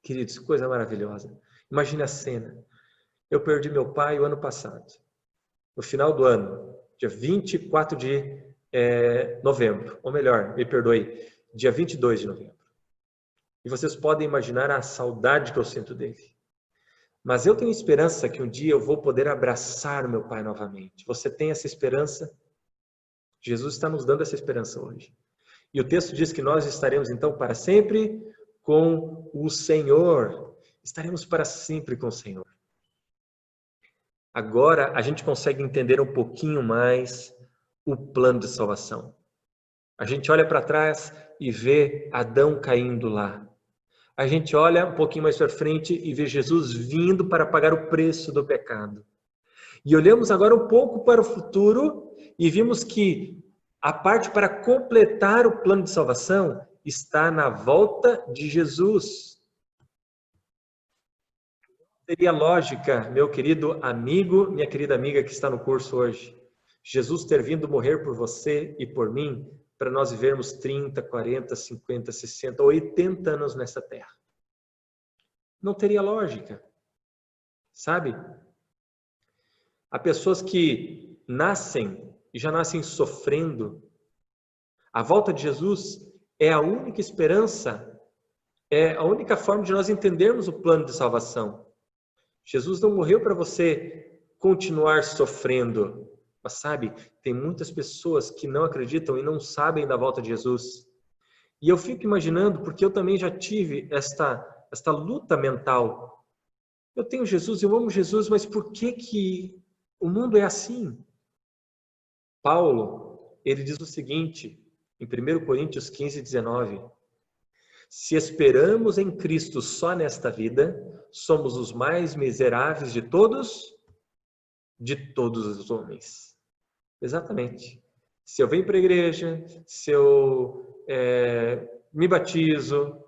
Queridos, coisa maravilhosa. Imagine a cena. Eu perdi meu pai o ano passado, no final do ano, dia 24 de novembro, ou melhor, me perdoe, dia 22 de novembro. E vocês podem imaginar a saudade que eu sinto dele. Mas eu tenho esperança que um dia eu vou poder abraçar meu pai novamente. Você tem essa esperança? Jesus está nos dando essa esperança hoje. E o texto diz que nós estaremos então para sempre com o Senhor. Estaremos para sempre com o Senhor. Agora a gente consegue entender um pouquinho mais o plano de salvação. A gente olha para trás e vê Adão caindo lá. A gente olha um pouquinho mais para frente e vê Jesus vindo para pagar o preço do pecado. E olhamos agora um pouco para o futuro e vimos que a parte para completar o plano de salvação está na volta de Jesus. Seria lógica, meu querido amigo, minha querida amiga que está no curso hoje, Jesus ter vindo morrer por você e por mim, para nós vivermos 30, 40, 50, 60, 80 anos nessa terra. Não teria lógica. Sabe? Há pessoas que nascem e já nascem sofrendo. A volta de Jesus é a única esperança, é a única forma de nós entendermos o plano de salvação. Jesus não morreu para você continuar sofrendo. Mas sabe, tem muitas pessoas que não acreditam e não sabem da volta de Jesus. E eu fico imaginando, porque eu também já tive esta luta mental. Eu tenho Jesus, eu amo Jesus, mas por que o mundo é assim? Paulo, ele diz o seguinte, em 1 Coríntios 15, 19. Se esperamos em Cristo só nesta vida, somos os mais miseráveis de todos os homens. Exatamente. Se eu venho para a igreja, se eu me batizo,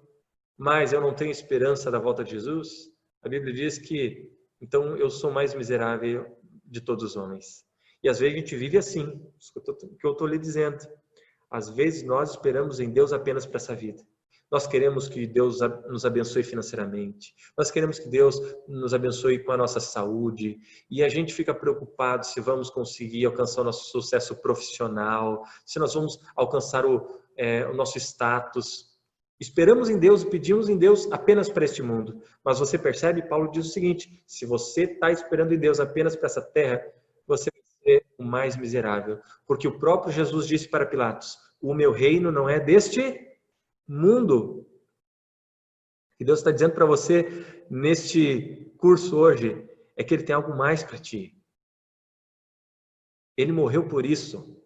mas eu não tenho esperança da volta de Jesus, a Bíblia diz que então eu sou mais miserável de todos os homens. E às vezes a gente vive assim, o que eu estou lhe dizendo. Às vezes nós esperamos em Deus apenas para essa vida. Nós queremos que Deus nos abençoe financeiramente. Nós queremos que Deus nos abençoe com a nossa saúde. E a gente fica preocupado se vamos conseguir alcançar o nosso sucesso profissional, se nós vamos alcançar o nosso status. Esperamos em Deus e pedimos em Deus apenas para este mundo. Mas você percebe, Paulo diz o seguinte: se você está esperando em Deus apenas para essa terra, você vai ser o mais miserável. Porque o próprio Jesus disse para Pilatos: o meu reino não é deste mundo. E Deus está dizendo para você neste curso hoje é que Ele tem algo mais para ti. Ele morreu por isso.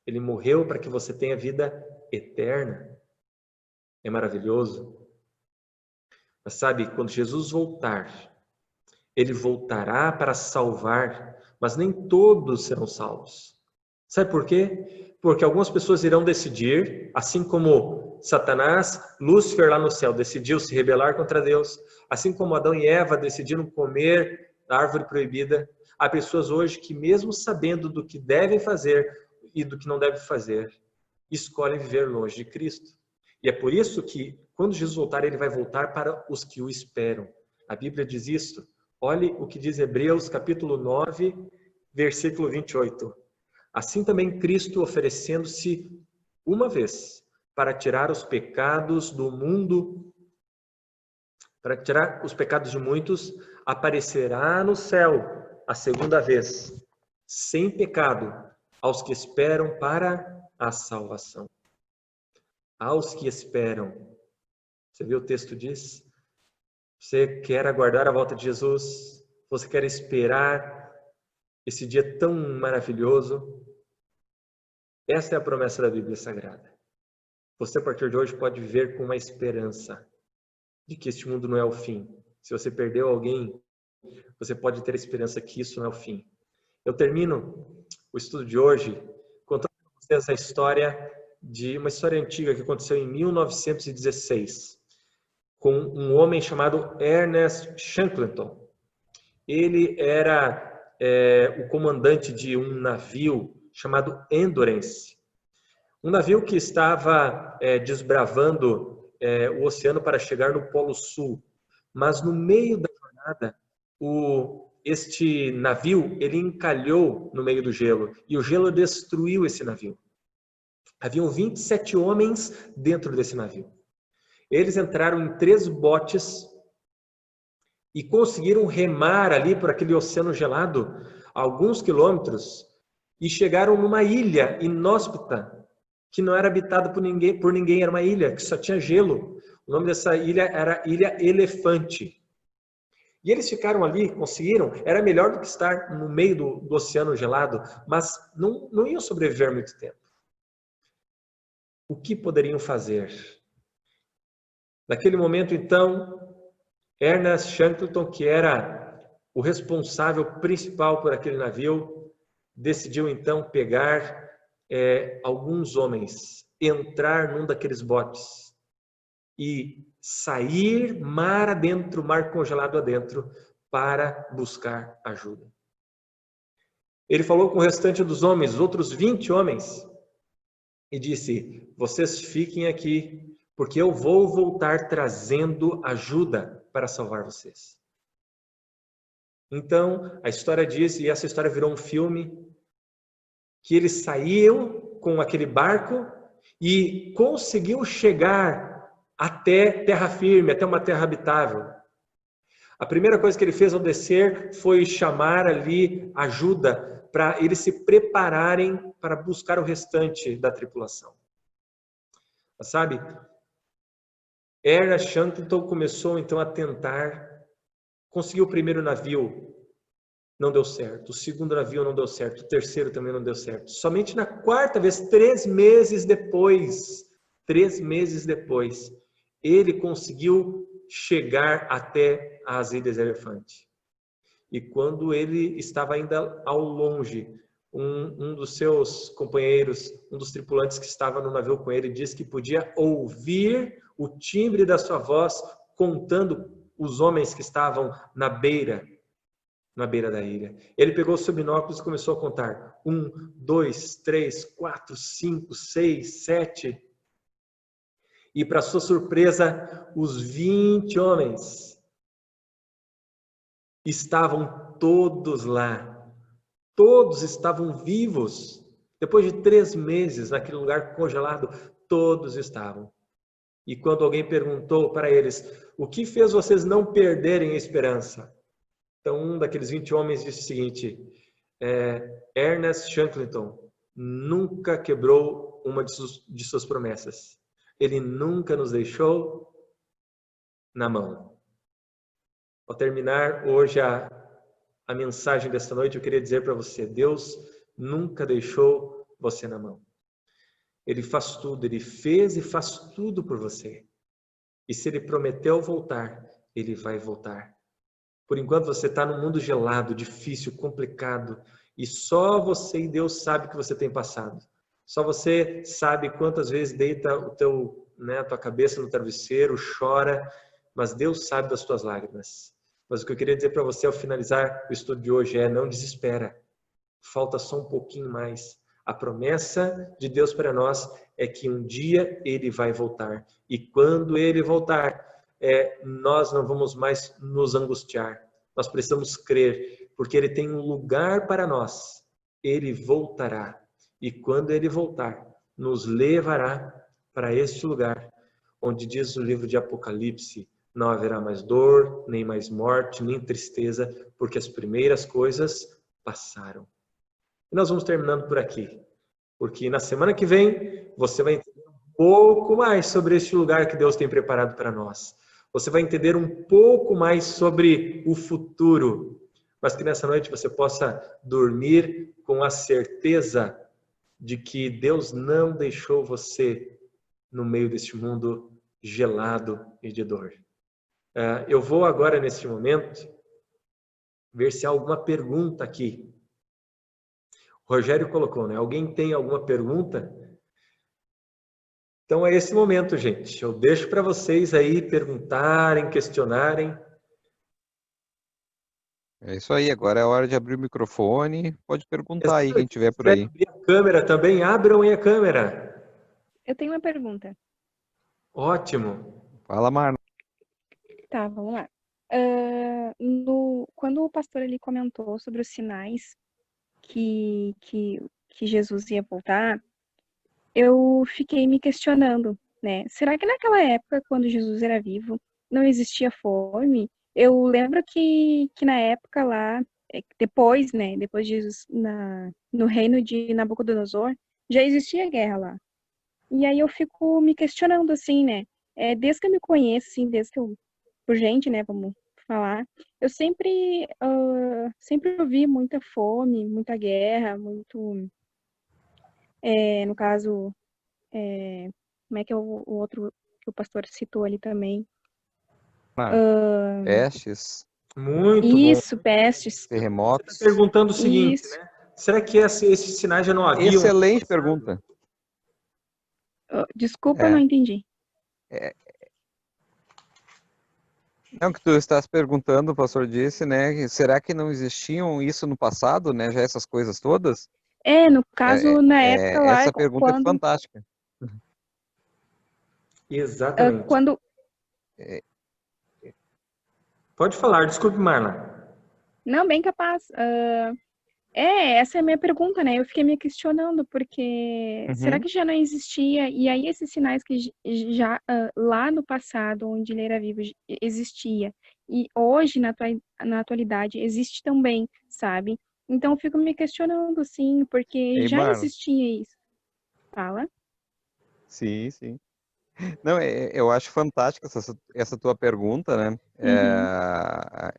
Ele morreu para que você tenha vida eterna. É maravilhoso. Mas sabe, quando Jesus voltar, Ele voltará para salvar, mas nem todos serão salvos. Sabe por quê? Porque algumas pessoas irão decidir, assim como Satanás, Lúcifer lá no céu decidiu se rebelar contra Deus, assim como Adão e Eva decidiram comer da árvore proibida, há pessoas hoje que mesmo sabendo do que devem fazer e do que não devem fazer, escolhem viver longe de Cristo. E é por isso que, quando Jesus voltar, Ele vai voltar para os que o esperam. A Bíblia diz isso. Olhe o que diz Hebreus, capítulo 9, versículo 28. Assim também Cristo, oferecendo-se uma vez para tirar os pecados do mundo, para tirar os pecados de muitos, aparecerá no céu a segunda vez, sem pecado, aos que esperam para a salvação. Aos que esperam. Você viu o texto diz? Você quer aguardar a volta de Jesus? Você quer esperar esse dia tão maravilhoso? Esta é a promessa da Bíblia Sagrada. Você, a partir de hoje, pode viver com uma esperança de que este mundo não é o fim. Se você perdeu alguém, você pode ter a esperança que isso não é o fim. Eu termino o estudo de hoje contando para vocês a história de uma história antiga que aconteceu em 1916, com um homem chamado Ernest Shackleton. Ele era o comandante de um navio chamado Endurance, um navio que estava desbravando o oceano para chegar no Polo Sul, mas no meio da jornada, este navio ele encalhou no meio do gelo e o gelo destruiu esse navio. Haviam 27 homens dentro desse navio. Eles entraram em 3 botes e conseguiram remar ali por aquele oceano gelado alguns quilômetros e chegaram numa ilha inóspita que não era habitada por ninguém, era uma ilha que só tinha gelo. O nome dessa ilha era Ilha Elefante. E eles ficaram ali, conseguiram, era melhor do que estar no meio do oceano gelado, mas não iam sobreviver muito tempo. O que poderiam fazer? Naquele momento, então, Ernest Shackleton, que era o responsável principal por aquele navio, decidiu então pegar alguns homens, entrar num daqueles botes e sair mar adentro, mar congelado adentro, para buscar ajuda. Ele falou com o restante dos homens, os outros 20 homens, e disse: vocês fiquem aqui, porque eu vou voltar trazendo ajuda para salvar vocês. Então, a história diz, e essa história virou um filme, que ele saiu com aquele barco e conseguiu chegar até terra firme, até uma terra habitável. A primeira coisa que ele fez ao descer foi chamar ali ajuda para eles se prepararem para buscar o restante da tripulação. Mas, sabe, Ernest Shackleton começou então a tentar, conseguiu o primeiro navio, não deu certo, o segundo navio não deu certo, o terceiro também não deu certo. Somente na quarta vez, 3 meses depois, ele conseguiu chegar até as Ilhas Elefante. E quando ele estava ainda ao longe, um dos seus companheiros, um dos tripulantes que estava no navio com ele, disse que podia ouvir o timbre da sua voz contando os homens que estavam na beira da ilha. Ele pegou os seus binóculos e começou a contar. 1, 2, 3, 4, 5, 6, 7. E para sua surpresa, os 20 homens estavam todos lá. Todos estavam vivos. Depois de 3 meses naquele lugar congelado, todos estavam. E quando alguém perguntou para eles, o que fez vocês não perderem a esperança? Então, um daqueles 20 homens disse o seguinte, Ernest Shackleton nunca quebrou uma de suas promessas. Ele nunca nos deixou na mão. Ao terminar hoje a mensagem desta noite, eu queria dizer para você, Deus nunca deixou você na mão. Ele faz tudo, Ele fez e faz tudo por você. E se Ele prometeu voltar, Ele vai voltar. Por enquanto você está num mundo gelado, difícil, complicado, e só você e Deus sabe o que você tem passado. Só você sabe quantas vezes deita a tua cabeça no travesseiro, chora, mas Deus sabe das tuas lágrimas. Mas o que eu queria dizer para você ao finalizar o estudo de hoje é, não desespera. Falta só um pouquinho mais. A promessa de Deus para nós é que um dia Ele vai voltar. E quando Ele voltar, nós não vamos mais nos angustiar. Nós precisamos crer, porque Ele tem um lugar para nós. Ele voltará. E quando Ele voltar, nos levará para este lugar, onde diz o livro de Apocalipse, não haverá mais dor, nem mais morte, nem tristeza, porque as primeiras coisas passaram. E nós vamos terminando por aqui, porque na semana que vem você vai entender um pouco mais sobre este lugar que Deus tem preparado para nós. Você vai entender um pouco mais sobre o futuro, mas que nessa noite você possa dormir com a certeza de que Deus não deixou você no meio deste mundo gelado e de dor. Eu vou agora, neste momento, ver se há alguma pergunta aqui. O Rogério colocou, né? Alguém tem alguma pergunta? Então é esse momento, gente. Eu deixo para vocês aí perguntarem, questionarem. É isso aí, agora é a hora de abrir o microfone. Pode perguntar aí, quem tiver por aí. Abrir a câmera também, abram aí a câmera. Eu tenho uma pergunta. Ótimo. Fala, Marna. Tá, vamos lá. Quando o pastor ele comentou sobre os sinais que Jesus ia voltar, eu fiquei me questionando, né? Será que naquela época, quando Jesus era vivo, não existia fome? Eu lembro que na época lá, depois, né? Depois de Jesus, no reino de Nabucodonosor, já existia guerra lá. E aí eu fico me questionando, assim, né? Desde que eu me conheço, assim, desde que eu, por gente, né, vamos falar, eu sempre ouvi muita fome, muita guerra, muito, no caso, como é que é o outro que o pastor citou ali também? Pestes, Muito Isso, bom. pestes. terremotos. Você está perguntando o seguinte, Isso. né? Será que esses sinais já não haviam? Excelente pergunta. Desculpa, eu não entendi. Não, que tu estás perguntando, o pastor disse, né? Será que não existiam isso no passado, né? Já essas coisas todas? No caso, na época lá, Essa pergunta é fantástica. Exatamente. quando Pode falar, desculpe, Marla. Não, bem capaz. Essa é a minha pergunta, né? Eu fiquei me questionando, porque será que já não existia? E aí esses sinais que já lá no passado, onde ele era vivo, existia, e hoje, na atualidade, existe também, sabe? Então eu fico me questionando, assim, porque Ei, já Marla. existia isso. Fala. Sim, sim. Não, eu acho fantástica essa tua pergunta, né?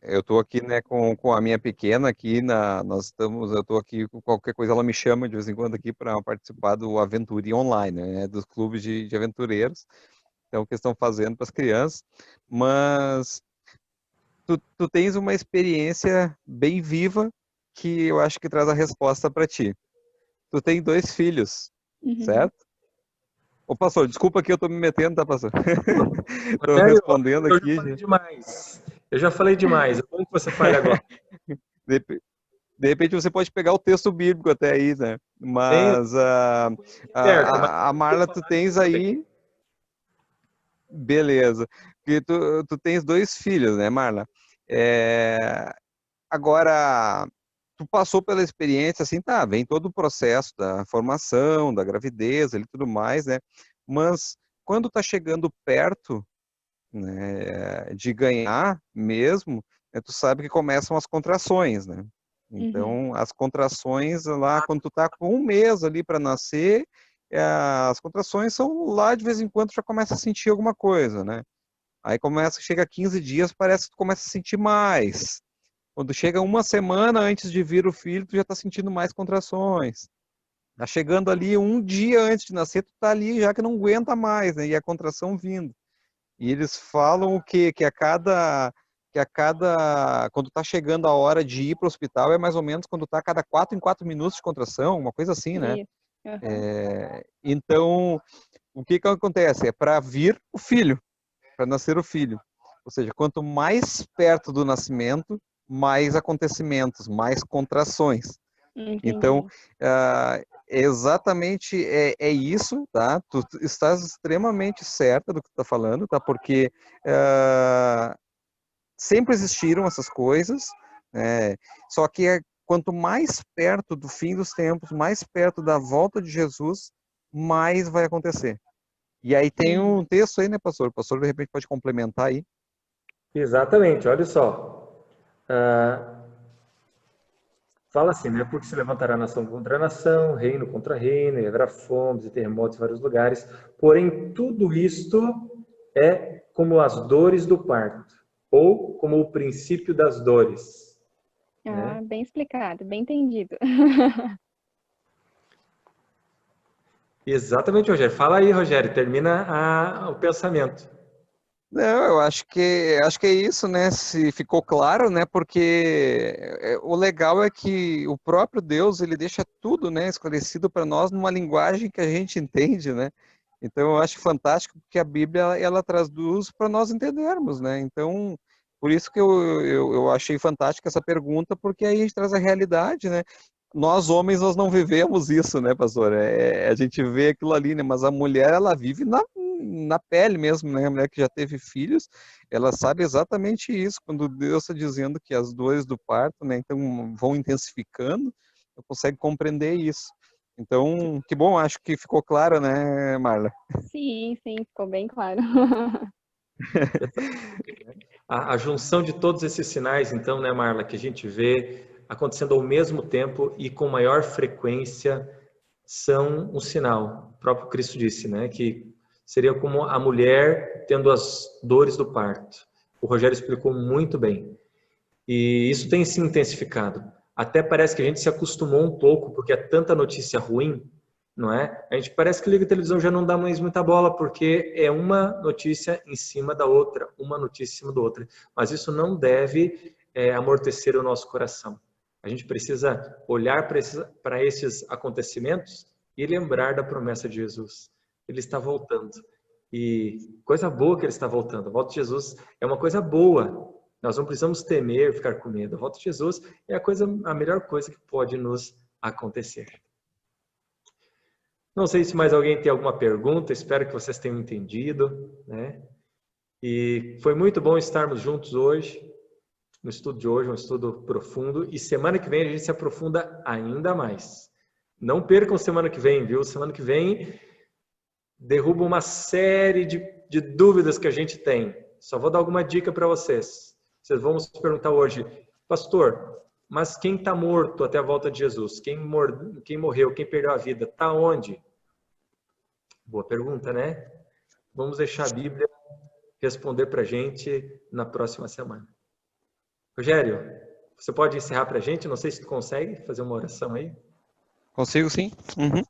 Eu estou aqui, né, com a minha pequena aqui, eu estou aqui, qualquer coisa ela me chama de vez em quando aqui para participar do Aventuria Online, né, dos clubes de aventureiros, então que estão fazendo para as crianças, mas tu tens uma experiência bem viva que eu acho que traz a resposta para ti. tu tem 2 filhos, Uhum. certo? Ô, pastor, desculpa que eu tô me metendo, tá, pastor? Tô Rogério, respondendo eu já aqui. falei demais. Eu já falei demais. Como que você fale agora? De, de repente você pode pegar o texto bíblico até aí, né? Tem Mas certo, mas a eu Marla, tu falar tens também. aí, beleza. Porque tu tens 2 filhos, né, Marla? Agora, tu passou pela experiência, assim, tá, vem todo o processo da formação, da gravidez e tudo mais, né? Mas quando tá chegando perto, né, de ganhar mesmo, né, tu sabe que começam as contrações, né? Uhum. Então, as contrações lá, quando tu tá com 1 mês ali para nascer, as contrações são lá, de vez em quando, tu já começa a sentir alguma coisa, né? Aí chega a 15 dias, parece que tu começa a sentir mais. Quando chega 1 semana antes de vir o filho, tu já tá sentindo mais contrações. Tá chegando ali 1 dia antes de nascer, tu tá ali já que não aguenta mais, né? E a contração vindo. E eles falam o quê? Quando tá chegando a hora de ir para o hospital, é mais ou menos quando tá a cada 4 em 4 minutos de contração, uma coisa assim, né? Isso. Uhum. Então, o que que acontece? É para vir o filho, para nascer o filho. Ou seja, quanto mais perto do nascimento, mais acontecimentos, mais contrações. Então, Entendi. exatamente é isso, tá? Tu estás extremamente certa do que tu está falando, tá? Porque sempre existiram essas coisas, né? Só que quanto mais perto do fim dos tempos, mais perto da volta de Jesus, mais vai acontecer. E aí tem Uhum. um texto aí, né, pastor? O pastor, de repente, pode complementar aí. Exatamente, olha só. Ah, fala assim, né? Porque se levantará nação contra nação, reino contra reino, e haverá fomes e terremotos em vários lugares. Porém, tudo isto é como as dores do parto, ou como o princípio das dores, Ah, né? bem explicado, bem entendido. Exatamente, Rogério. Fala aí, Rogério, termina o pensamento. Não, eu acho que é isso, né? Se ficou claro, né? Porque o legal é que o próprio Deus ele deixa tudo, né, esclarecido para nós numa linguagem que a gente entende, né? Então eu acho fantástico que a Bíblia ela traduz para nós entendermos, né? Então por isso que eu achei fantástica essa pergunta, porque aí a gente traz a realidade, né? Nós homens nós não vivemos isso, né, pastor? A gente vê aquilo ali, né? Mas a mulher ela vive na pele mesmo, né? A mulher que já teve filhos, ela sabe exatamente isso. Quando Deus está dizendo que as dores do parto, né, então vão intensificando, eu consegue compreender isso. Então, que bom, acho que ficou claro, né, Marla? Sim, sim, ficou bem claro. A junção de todos esses sinais, então, né, Marla, que a gente vê acontecendo ao mesmo tempo e com maior frequência, são um sinal. O próprio Cristo disse, né, que seria como a mulher tendo as dores do parto. O Rogério explicou muito bem. E isso tem se intensificado. Até parece que a gente se acostumou um pouco, porque é tanta notícia ruim, não é? A gente parece que liga a televisão já não dá mais muita bola, porque é uma notícia em cima da outra, uma notícia em cima da outra. Mas isso não deve amortecer o nosso coração. A gente precisa olhar para esses acontecimentos e lembrar da promessa de Jesus. Ele está voltando. E coisa boa que ele está voltando. A volta de Jesus é uma coisa boa. Nós não precisamos temer, ficar com medo. A volta de Jesus é a melhor coisa que pode nos acontecer. Não sei se mais alguém tem alguma pergunta, espero que vocês tenham entendido, né? E foi muito bom estarmos juntos hoje, no estudo de hoje, um estudo profundo, e semana que vem a gente se aprofunda ainda mais. Não percam semana que vem, viu? Semana que vem derruba uma série de dúvidas que a gente tem. Só vou dar alguma dica para vocês. Vocês vão se perguntar hoje, pastor, mas quem está morto até a volta de Jesus? Quem morreu? Quem perdeu a vida? Está onde? Boa pergunta, né? Vamos deixar a Bíblia responder para a gente na próxima semana. Rogério, você pode encerrar para a gente? Não sei se tu consegue fazer uma oração aí. Consigo sim? Uhum.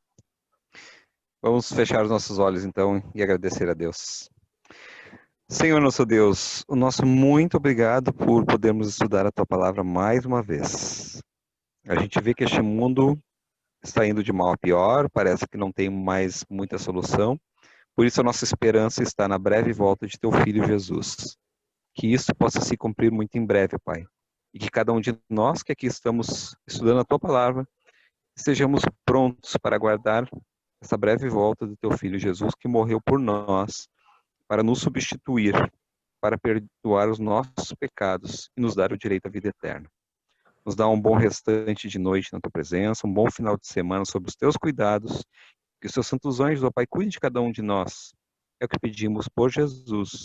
Vamos fechar os nossos olhos então e agradecer a Deus. Senhor nosso Deus, o nosso muito obrigado por podermos estudar a Tua Palavra mais uma vez. A gente vê que este mundo está indo de mal a pior, parece que não tem mais muita solução. Por isso a nossa esperança está na breve volta de teu Filho Jesus. Que isso possa se cumprir muito em breve, Pai. E que cada um de nós que aqui estamos estudando a tua palavra, estejamos prontos para aguardar essa breve volta do teu Filho Jesus, que morreu por nós, para nos substituir, para perdoar os nossos pecados e nos dar o direito à vida eterna. Nos dá um bom restante de noite na tua presença, um bom final de semana sob os teus cuidados, que os teus santos anjos, ó Pai, cuidem de cada um de nós. É o que pedimos por Jesus.